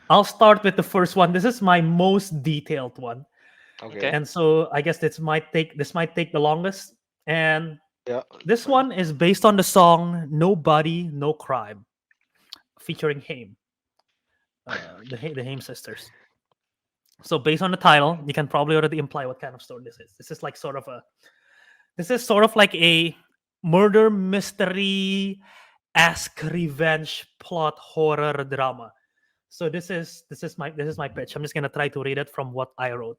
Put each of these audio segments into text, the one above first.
I'll start with the first one. This is my most detailed one, Okay. Okay. and so I guess this might take the longest. And Yeah, this fine. one is based on the song "Nobody, No Crime," featuring Haim, the Haim sisters. So based on the title, you can probably already imply what kind of story this is. This is sort of like a murder mystery esque revenge plot horror drama. So this is my pitch. I'm just gonna try to read it from what I wrote.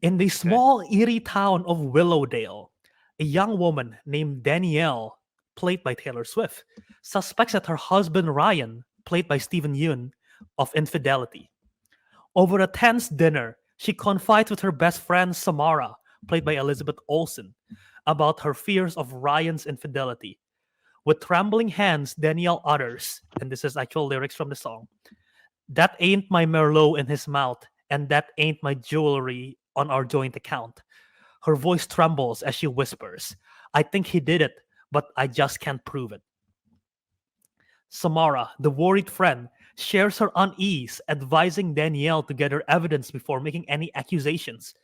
In the Okay. small eerie town of Willowdale, a young woman named Danielle, played by Taylor Swift, suspects that her husband Ryan, played by Stephen Yeun, of infidelity. Over a tense dinner, she confides with her best friend Samara, played by Elizabeth Olsen, about her fears of Ryan's infidelity. With trembling hands, Danielle utters, and this is actual lyrics from the song, "That ain't my Merlot in his mouth, and that ain't my jewelry on our joint account." Her voice trembles as she whispers, "I think he did it, but I just can't prove it." Samara, the worried friend, shares her unease, advising Danielle to gather evidence before making any accusations.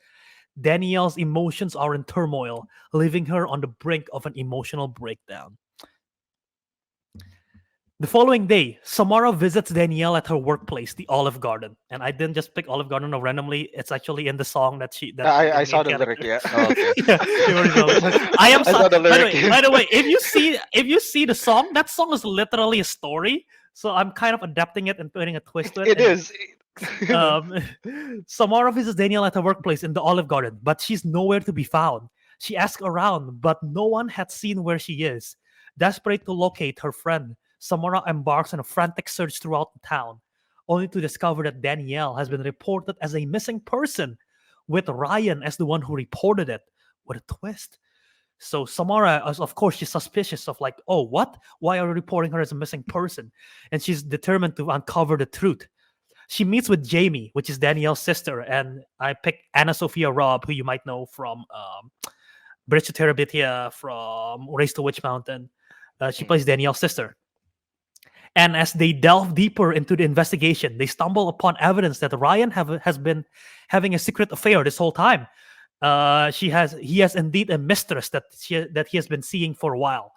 Danielle's emotions are in turmoil, leaving her on the brink of an emotional breakdown. The following day, Samara visits Danielle at her workplace, the Olive Garden. And I didn't just pick Olive Garden randomly. It's actually in the song that the I main saw the lyric. character. Yeah, Okay. Yeah, the original. I am I saw the by the lyric. way, by the way, if you see the song, that song is literally a story. So I'm kind of adapting it and putting a twist to it. It And is. um, Samara visits Danielle at her workplace in the Olive Garden, but she's nowhere to be found. She asks around, but no one had seen where she is. Desperate to locate her friend, Samara embarks on a frantic search throughout the town, only to discover that Danielle has been reported as a missing person, with Ryan as the one who reported it. What a twist! So Samara, of course, she's suspicious of like, oh, what? Why are you reporting her as a missing person? And she's determined to uncover the truth. She meets with Jamie, which is Danielle's sister, and I picked Anna Sophia Robb, who you might know from Bridge to Terabithia, from Race to Witch Mountain. She Mm. plays Danielle's sister. And as they delve deeper into the investigation, they stumble upon evidence that Ryan has been having a secret affair this whole time. He has indeed a mistress that he has been seeing for a while.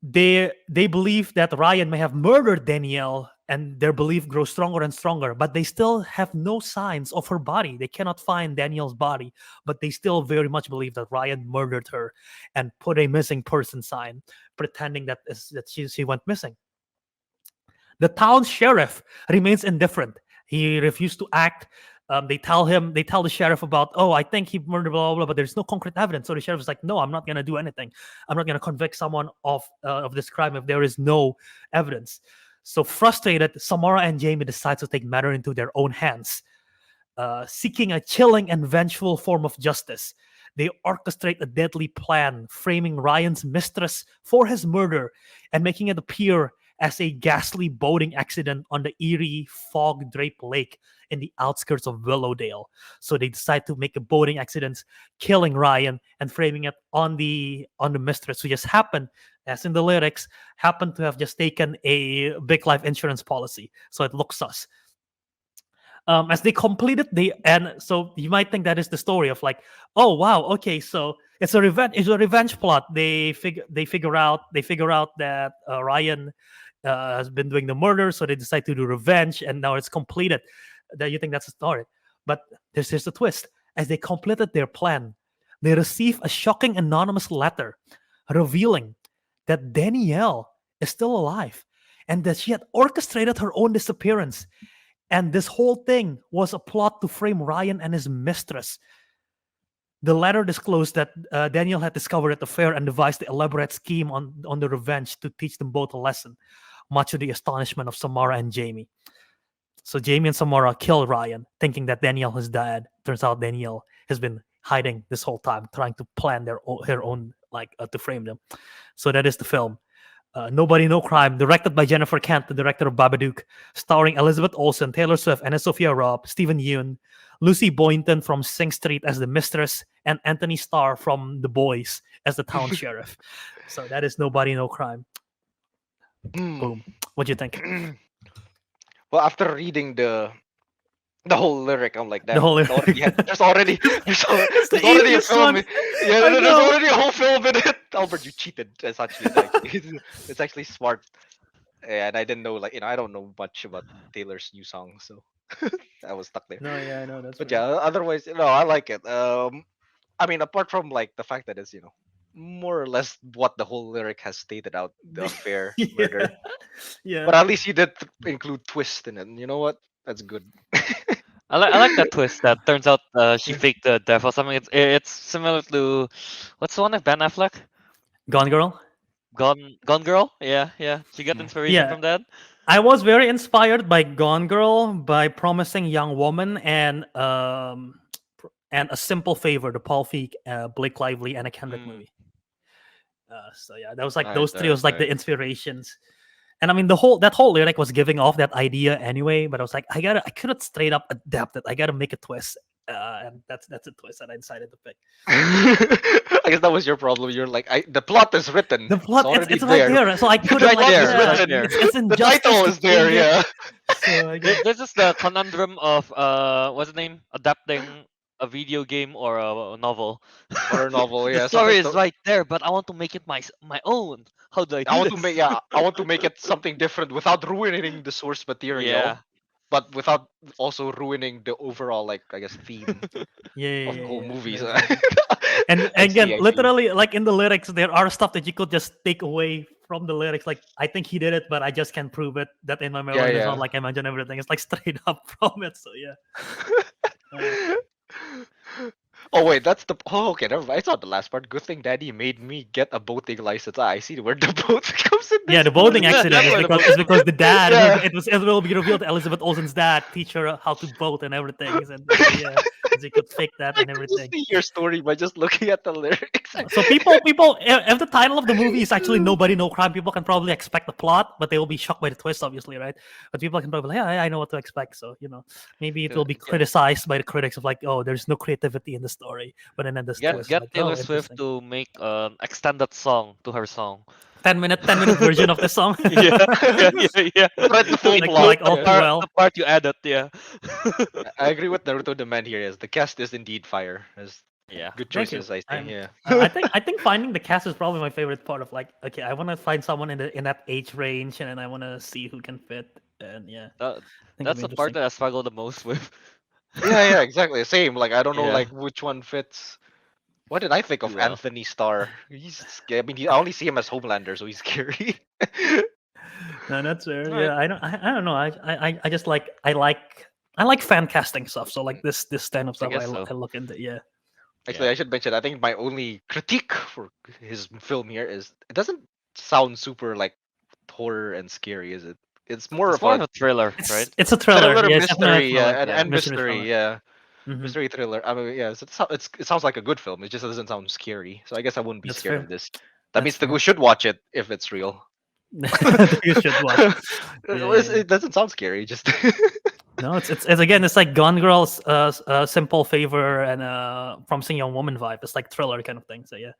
They believe that Ryan may have murdered Danielle, and their belief grows stronger and stronger. But they still have no signs of her body. They cannot find Danielle's body, but they still very much believe that Ryan murdered her and put a missing person sign, pretending that she went missing. The town sheriff remains indifferent. He refused to act. They tell the sheriff about, oh, I think he murdered blah, blah, blah, but there's no concrete evidence. So the sheriff is like, no, I'm not going to do anything. I'm not going to convict someone of this crime if there is no evidence. So frustrated, Samara and Jamie decide to take matter into their own hands, seeking a chilling and vengeful form of justice. They orchestrate a deadly plan, framing Ryan's mistress for his murder and making it appear as a ghastly boating accident on the eerie, fog draped lake in the outskirts of Willowdale. So they decide to make a boating accident, killing Ryan and framing it on the mistress, who just happened, as in the lyrics, happened to have just taken a big life insurance policy. So it looks sus. As they completed the and so you might think that is the story of like, oh wow, okay, so it's a revenge plot. They figure out that Ryan has been doing the murder, so they decide to do revenge, and now it's completed. That you think that's the story, but here's the twist. As they completed their plan, they receive a shocking anonymous letter revealing that Danielle is still alive and that she had orchestrated her own disappearance, and this whole thing was a plot to frame Ryan and his mistress. The letter disclosed that Daniel had discovered at the fair and devised the elaborate scheme on the revenge to teach them both a lesson, much to the astonishment of Samara and Jamie. So Jamie and Samara kill Ryan, thinking that Danielle is dead. Turns out Danielle has been hiding this whole time, trying to plan her own, like, to frame them. So that is the film. Nobody, No Crime, directed by Jennifer Kent, the director of Babadook, starring Elizabeth Olsen, Taylor Swift, Anna Sophia Robb, Stephen Yeun, Lucy Boynton from Sing Street as the mistress, and Anthony Starr from The Boys as the town sheriff. So that is Nobody, No Crime. Hmm. Boom. What do you think? Well, after reading the whole lyric, I'm like, The damn, whole it already lyric. had, there's already It's the there's already a easiest film. one. Yeah, I there's know. already a whole film in it. Albert, you cheated. Essentially, it's actually smart. And I didn't know, like, I don't know much about Taylor's new song, so I was stuck there. No, yeah, I know. That's But right. yeah, otherwise, I like it. I mean, apart from like the fact that it's more or less what the whole lyric has stated out, the affair, Yeah. murder. Yeah. But at least you did include twist in it. And you know what? That's good. I like that twist that turns out she Yeah. faked the death or something. It's similar to what's the one of Ben Affleck? Gone Girl. Gone Girl? Yeah, yeah. She got Mm. inspiration Yeah. from that. I was very inspired by Gone Girl by Promising Young Woman and A Simple Favor, the Paul Feig, Blake Lively, and a Kendrick Mm. movie. So yeah, that was like Nice, those three nice, was like the nice. inspirations. And I mean that whole lyric was giving off that idea anyway, but I was like, I couldn't straight up adapt it. I gotta make a twist. And that's a twist that I decided to pick. I guess that was your problem. You're like, the plot is written. The It's plot, already it's right there. there, so I The couldn't Right like, plot there, is right yeah, written. there. it's The injustice title to is there. change it. Yeah. So I guess, This is the conundrum of what's the name? Adapting a video game or a novel. Or a novel. The Yeah. story Sometimes is right there, but I want to make it my own. How do I I do want to make this? yeah I want to make it something different without ruining the source Yeah. material, but without also ruining the overall, like, I guess, theme yeah, yeah, of the yeah, whole yeah, movie. no, So exactly. And I again, see. I see. literally, like in the lyrics, there are stuff that you could just take away from the lyrics. Like, I think he did it, but I just can't prove it. That in my Yeah, memory, and it's not yeah. like I imagine everything. It's like straight up from it. So yeah. Uh, Oh wait, that's the. Oh, okay, never mind. It's not the last part. Good thing Daddy made me get a boating license. I see where the boat comes in yeah, this the boating movie. accident That's is where the because boat. it's because the dad. Yeah. It will be revealed that Elizabeth Olsen's dad teach her how to boat and everything. And yeah, so he could fake that I and could just everything. see your story by just looking at the lyrics. So if the title of the movie is actually Nobody No Crime, people can probably expect the plot, but they will be shocked by the twist, obviously, right? But people can probably, yeah, I know what to expect. So maybe it will be Get, criticized by the critics of like, oh, there's no creativity in the story, but then this Get twist, yeah. get like, Taylor oh, Swift interesting. to make an extended song to her song. 10-minute version of the song, Yeah, yeah, yeah, yeah. Read the full plot. like all The Yeah. too part well. the part you added, yeah. I agree with Naruto the man here. Is the cast is indeed fire. Is Yeah. good Thank you. choices, I think. Yeah. I think finding the cast is probably my favorite part of like, okay, I want to find someone in that age range, and then I want to see who can fit, and yeah, I That, think it'll that's be the part interesting. that I struggle the most with. Yeah, exactly. Same. Like, I don't know, Yeah. like, which one fits. What did I think Too of well. Anthony Starr? I mean, I only see him as Homelander, so he's scary. No, that's fair. Alright. Yeah, I don't know. I just like I like fan casting stuff. So like this kind of I stuff guess so. I look into. Yeah, Actually, Yeah. I should mention. I think my only critique for his film here is it doesn't sound super like horror and scary, is it? It's more It's of more of a a thriller, right? it's a thriller. thriller Yeah, it's definitely a mystery, yeah, thriller. and, Yeah. and Mystery mystery, thriller. yeah, Hmm. mystery thriller. I mean, yeah, it sounds like a good film. It just doesn't sound scary. So I guess I wouldn't be That's scared fair. of this. That That's means the fair. we should watch it if it's real. You should watch. Yeah, yeah, yeah. It doesn't sound scary. Just No, it's again, it's like Gone Girl's Simple Favor and Promising Young Woman vibe. It's like thriller kind of thing. So yeah.